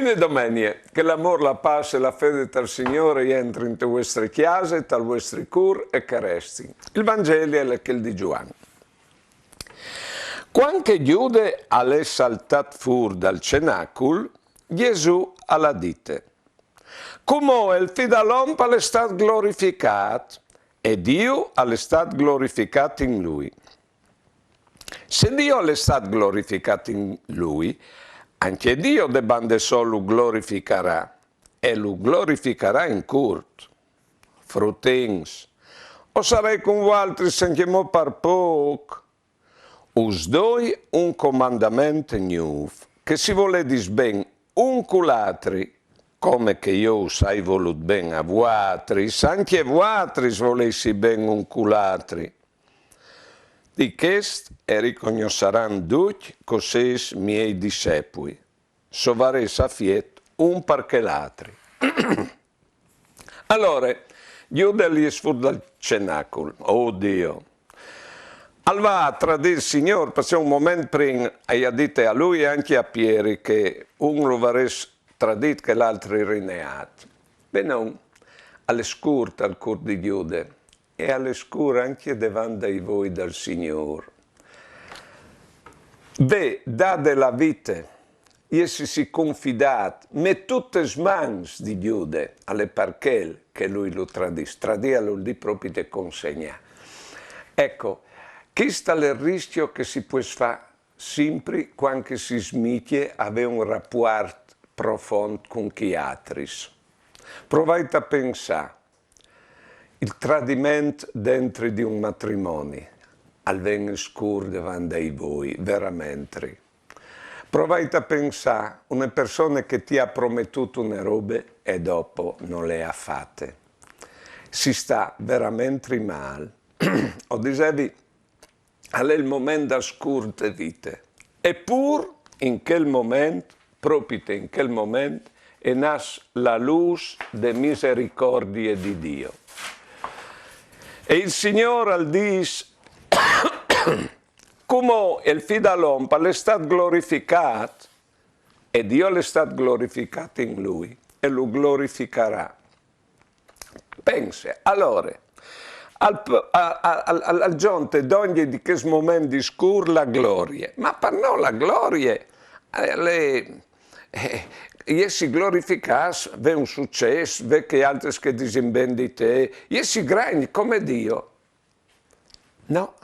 Bene domenie, che l'amore, la pace e la fede dal Signore entri in vostre chiese, tal vostri cur e che resti. Il Vangelo è quel di Giovanni. Quando Giude è saltato fuori dal cenacolo, Gesù alla dite: come il figlio dell'uomo è stato glorificato e Dio è stato glorificato in lui. Se Dio è stato glorificato in lui, anche Dio de bande solo glorificherà, e lo glorificherà in curto. Frutins, o sarei con voi altri se chiamò per poco. Us doi un comandamento nuovo, che si vuole dis ben un culatri, come che io us hai voluto ben a vuatris, anche vuatris volessi ben un culatri. Di quest e riconosceranno tutti cos'es miei discepoli. Sovare safiet un perché l'altri. Allora, Giuda gli è fuori dal cenacolo. Oh Dio! Allora a tradire il Signore, passiamo un momento prima, e ha detto a lui e anche a Pieri che uno lo varesse tradito che l'altro rineato. Beh non, alle scurte al cor di Giuda e alle scure anche davanti a voi dal Signore. Beh, date la vita, essi si confidato, met tutte le mani di Giuda alle parchelle che lui lo tradisce, di proprio di consegna. Ecco, questo è il rischio che si può fare sempre quando si smette avere un rapporto profondo con chi altri. Provate a pensare, il tradimento dentro di un matrimonio, al venire scuro davanti a voi, veramente. Provate a pensare, una persona che ti ha promettuto una roba e dopo non le ha fatte. Si sta veramente male. O dicevi, è il momento da scurte vite. Eppure, in quel momento, proprio in quel momento, è nasce la luce delle misericordie di Dio. E il Signore dice, come il figlio dell'uomo è stato glorificato, e Dio è stato glorificato in lui, e lo glorificherà. Pensa, allora, al giunte d'ogni di questo momento di scur la gloria, ma per noi la gloria si glorificasse, vede un successo, vede che altri che dicono ben di te, si grandi come Dio. No,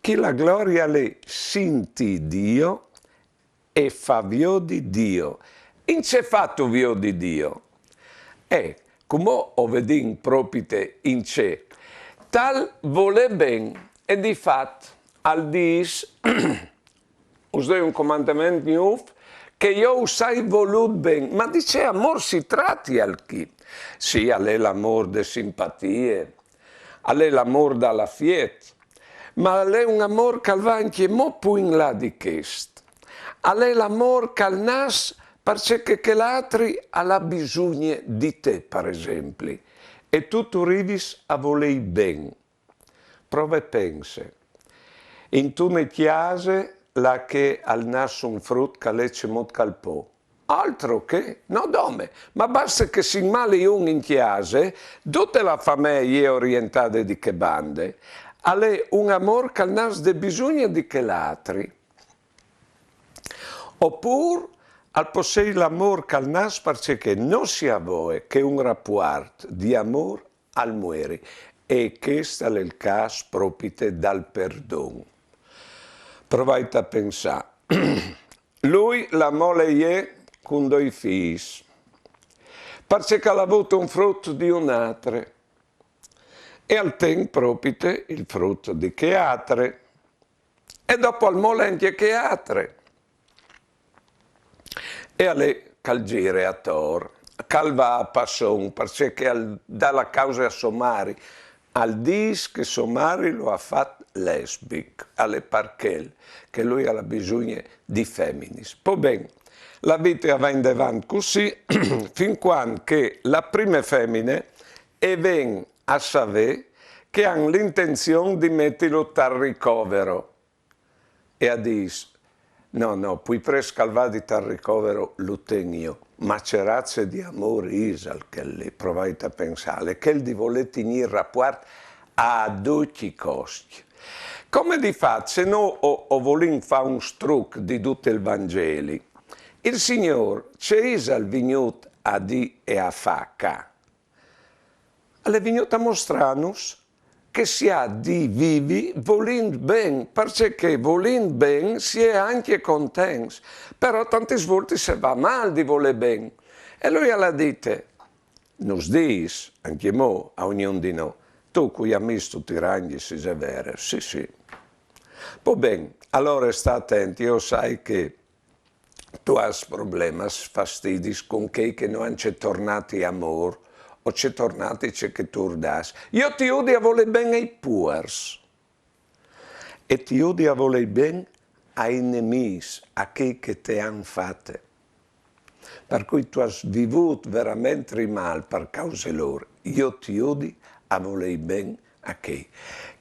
che la gloria le senti Dio e fa vio di Dio. In c'è fatto vio di Dio? Come ho veduto proprio in c'è, tal vuole ben e di fatto al dis us dai un comandamento nuovo che io usai voluto ben, ma dice amor si tratti al chi. Sì, a lei l'amor de simpatie, a lei l'amor dalla fiet, ma a lei un amor che va anche mo più in là di questo. A lei l'amor che al nas perché che l'altri ha bisogno di te, per esempio, e tu arrivis a voler ben. Prova e pensa. In tu ne chiase la che al naso un frutto che legge molto calpò. Altro che, no dome, ma basta che si male un in chiase, tutta la famiglia è orientata di che bande, ha un amor che al naso de bisogno di che l'altri. Oppure al possedere l'amor che al nas perché non si a voi che un rapporto di amor al muore e questo è il caso proprio dal perdono. Provate a pensare. Lui la mole è con due figli perché ha avuto un frutto di un altro e al tempo proprio il frutto di che altro e dopo al mole anche che altro. E a lei calgire a tor, calva a passon, perché dalla causa a Somari, al dis che Somari lo ha fatto lesbic, alle parchel, che lui ha bisogno di femminis. Poi bene, la vita va in avanti così, fin quando che la prima femmine e ven a sapere che hanno l'intenzione di metterlo al ricovero. E a dis, No, no, poi prescalvati dal ricovero lo tengo, ma c'è razze di amore isal che lì provate a pensare, che il di voler tenere rapporto a tutti i costi. Come di fatto, se no o volim fare un struc di tutto il Vangeli, il Signore c'è isal venuto a di e a facca. È venuto a mostrarnos che si ha di vivi volendo bene, perché volendo bene si è anche contenti, però tante volte si va male di voler bene. E lui alla dite, nos dis, anche mo, a ognuno di noi, tu cui hai messo ti ranghi si è vero, sì sì. Poi bene, allora sta attenti, io sai che tu hai problemi, fastidi con che non c'è tornati amore, o c'è tornati c'è che tu das. Io ti odio a voler bene ai puers, e ti odio a voler bene ai nemici, a chi che ti hanno fatte. Per cui tu hai vissuto veramente male per causa loro. Io ti odio a voler bene a chi?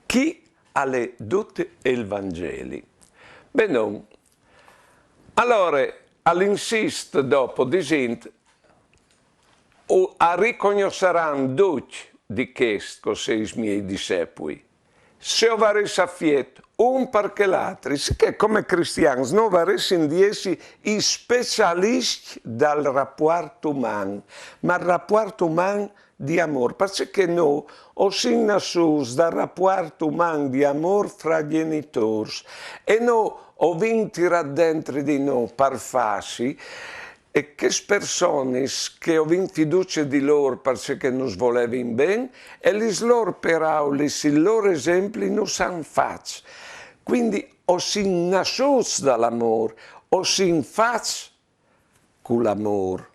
Chi ha le tutte il Vangeli? Beh non. Allora, all'insist dopo, dicendo, o a riconosceranno tutti di questo, così i miei discepoli. Se ho varesi affietto, un perché l'altro, che come cristiani non varesi in dieci i specialisti dal rapporto umano, ma il rapporto umano di amore, perché noi o sin nassus dal rapporto umano di amore fra genitori e noi o vinti dentro di noi per farsi e che persone che ho vinto fiducia di loro perché non volevano bene e le loro parole, i loro esempi non sanno faccia. Quindi o si nasce dall'amore o si faccia con l'amore.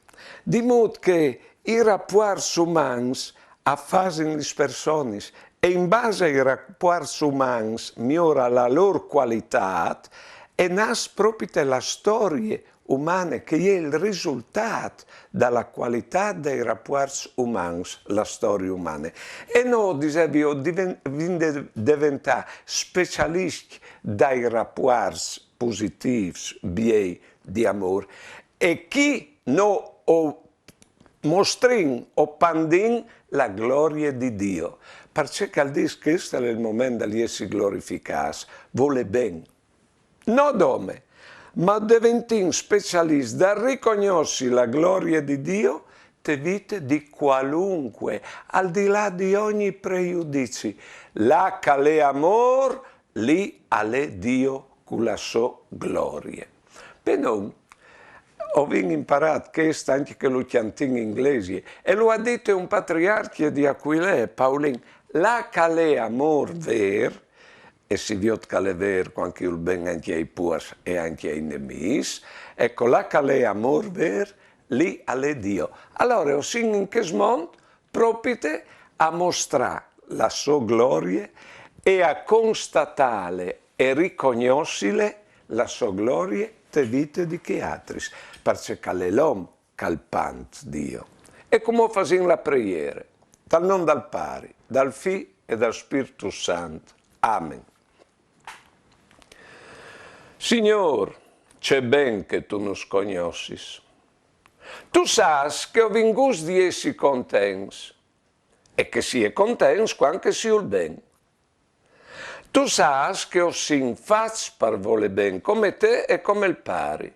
Di modo che i rapporti umani affasano le persone e in base ai rapporti umani migliora la loro qualità e nasce proprio la storia umana che è il risultato della qualità dei rapporti umani, la storia umana. E noi, dicevo, diventare specialisti dai rapporti positivi, bei, di amore. E chi non mostrin o pandin la gloria di Dio. Perché al dis che questo è il momento di essere glorificati, vuole bene. Non dome, ma diventi specialista da riconoscere la gloria di Dio te vite di qualunque, al di là di ogni pregiudizio. Là che è amor, lì alle Dio con la sua gloria. Però ho imparato questo anche che lo chiantino in inglese e lo ha detto un patriarca di Aquilea, Paulin, là che è amor ver, e si vede che è vero anche il bene anche ai puers e anche ai nemici, ecco, là che è amor ver, lì alle Dio. Allora, ho sin in che mondo proprio a mostrare la sua gloria e a constatare e riconoscere la sua gloria te vite di che altri, perché è l'uomo calpante Dio. E come facciamo la preghiera? Dal nome dal Pari, dal Figlio e dal Spirito Santo. Amen. Signore, c'è ben che tu nos conoscis. Tu sai che ho vingut di essi contenti e che si è contenti quando si il ben. Tu sai che ho sin fatto per voler ben come te e come il Pari.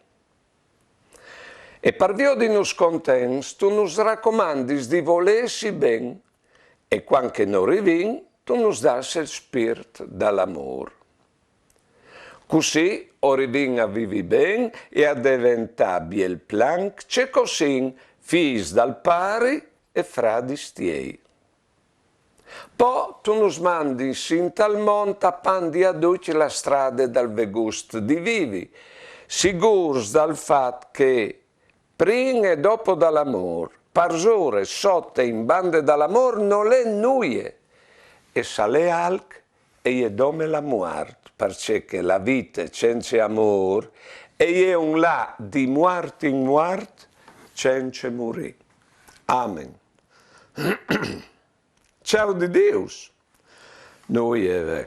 E per via di nos contenti, tu nos raccomandi di volersi ben e quando non rivin, tu nos das il spirito dall'amore. Così orivin a vivi ben e a diventare il plan c'è così fis dal Pari e fradi stiei. Poi tu nos mandi sin tal monte a pandi a duci la strada dal vegust di vivi, sicurs dal fatto che prima e dopo dall'amor, parzore sotto in bande dall'amor non è nuie, e sale alc e è dome la muerte, perché la vita senza amor è un là di muerte in muerte senza morire. Amen. Ciao di Dio. Noi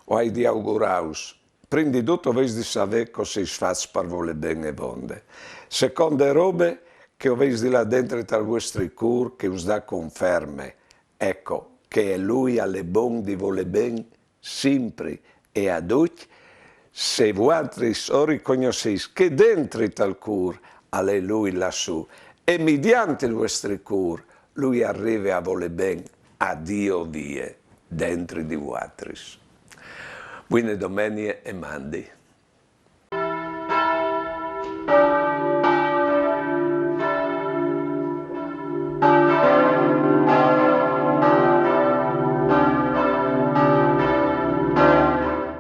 ho di auguraus prima di tutto avete di sapere cosa si fa per voler bene e bonde. Seconde robe che avete di là dentro dal vostro cuore, che us dà conferme, ecco, che è lui alle bon di voler bene, sempre e ad tutti, se voi o riconoscete che dentro dal cuore è lui lassù, e mediante il vostro cuore, lui arriva a voler bene a Dio vie dentro di voi. Buone domeniche e mandi.